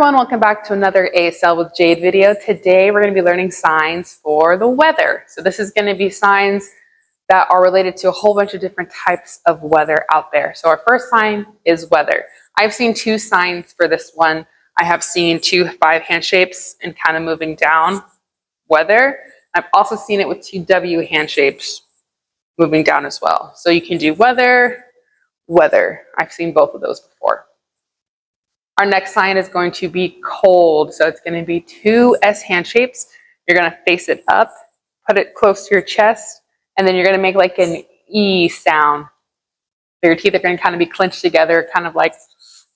everyone, welcome back to another ASL with Jade video. Today we're going to be learning signs for the weather. So this is going to be signs that are related to a whole bunch of different types of weather out there. So our first sign is weather. I've seen two signs for this one. I have seen 2 5-hand shapes and kind of moving down, weather. I've also seen it with 2 W hand shapes moving down as well. So you can do weather, weather. I've seen both of those before. Our next sign is going to be cold. So it's going to be 2 S hand shapes. You're going to face it up, put it close to your chest, and then you're going to make like an E sound. So your teeth are going to kind of be clenched together, kind of like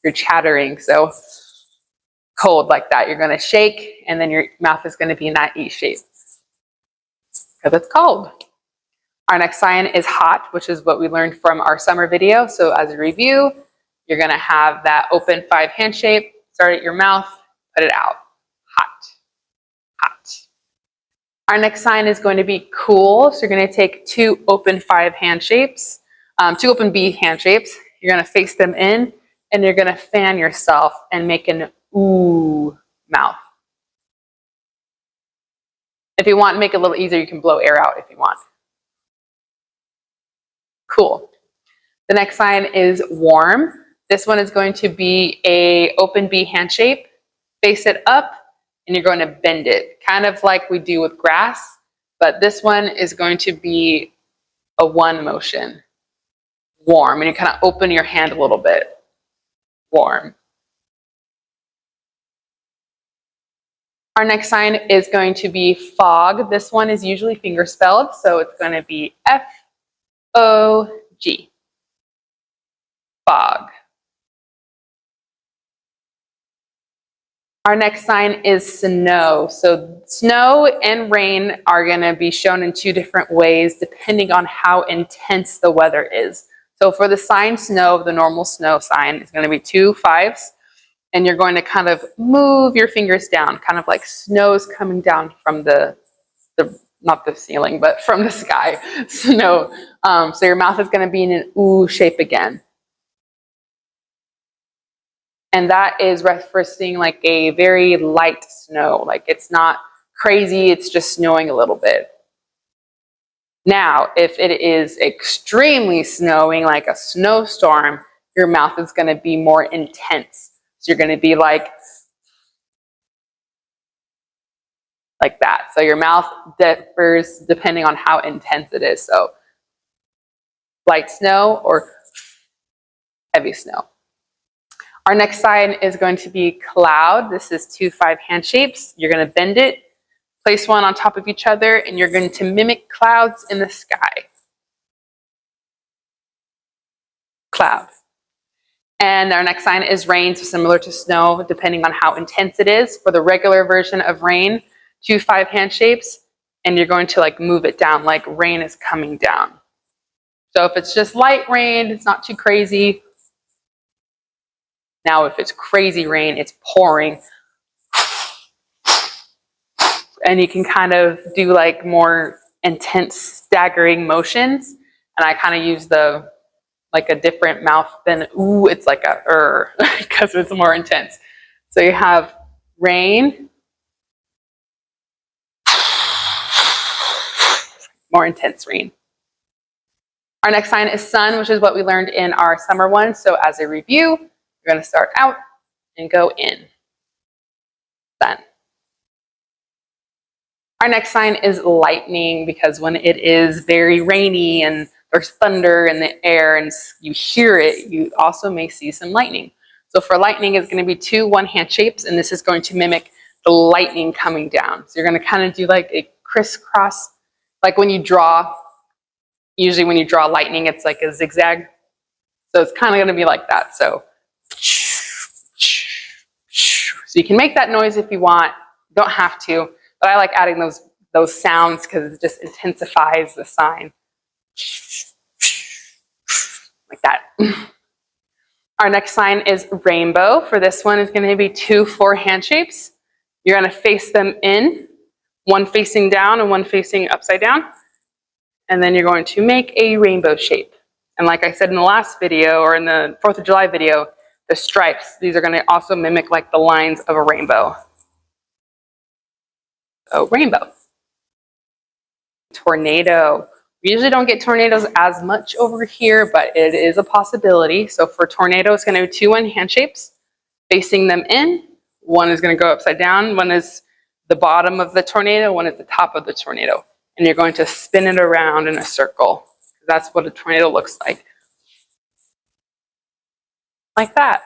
you're chattering. So cold like that. You're going to shake, and then your mouth is going to be in that E shape because it's cold. Our next sign is hot, which is what we learned from our summer video. So as a review, you're going to have that open 5-hand shape, start at your mouth, put it out. Hot, hot. Our next sign is going to be cool. So you're going to take 2 open 5-hand shapes, 2 open B hand shapes. You're going to face them in, and you're going to fan yourself and make an ooh mouth. If you want to make it a little easier, you can blow air out if you want. Cool. The next sign is warm. This one is going to be a open B hand shape. Face it up, and you're going to bend it, kind of like we do with grass, but this one is going to be a 1 motion. Warm, and you kind of open your hand a little bit. Warm. Our next sign is going to be fog. This one is usually finger spelled, so it's going to be F-O-G. Fog. Our next sign is snow. So snow and rain are going to be shown in 2 different ways depending on how intense the weather is. So for the sign snow, the normal snow sign is going to be 2 5s, and you're going to kind of move your fingers down, kind of like snow's coming down from the not the ceiling, but from the sky. Snow. So your mouth is going to be in an ooh shape again. And that is referencing like a very light snow. Like it's not crazy, it's just snowing a little bit. Now, if it is extremely snowing, like a snowstorm, your mouth is going to be more intense. So you're going to be like that. So your mouth differs depending on how intense it is. So light snow or heavy snow. Our next sign is going to be cloud. This is 2 5-hand shapes. You're going to bend it, place one on top of each other, and you're going to mimic clouds in the sky. Cloud. And our next sign is rain, so similar to snow, depending on how intense it is. For the regular version of rain, 2 5-hand shapes, and you're going to like move it down like rain is coming down. So if it's just light rain, it's not too crazy. Now, if it's crazy rain, it's pouring. And you can kind of do like more intense staggering motions. And I kind of use like a different mouth than ooh, it's like a because it's more intense. So you have rain, more intense rain. Our next sign is sun, which is what we learned in our summer one. So as a review, you're going to start out and go in. Sun. Our next sign is lightning, because when it is very rainy and there's thunder in the air and you hear it, you also may see some lightning. So for lightning, it's going to be 2 1-hand shapes, and this is going to mimic the lightning coming down. So you're going to kind of do like a crisscross, like when you draw, usually when you draw lightning, it's like a zigzag. So it's kind of going to be like that. So you can make that noise if you want. You don't have to, but I like adding those sounds because it just intensifies the sign. Like that. Our next sign is rainbow. For this one, it's going to be 2 4-hand shapes. You're going to face them in, one facing down and one facing upside down. And then you're going to make a rainbow shape. And like I said in the last video, or in the 4th of July video, The stripes, these are going to also mimic like the lines of a rainbow. So rainbow. Tornado. We usually don't get tornadoes as much over here, but it is a possibility. So for tornado, it's going to be 2 one-hand shapes facing them in. One is going to go upside down. One is the bottom of the tornado. One is the top of the tornado. And you're going to spin it around in a circle. That's what a tornado looks like. Like that.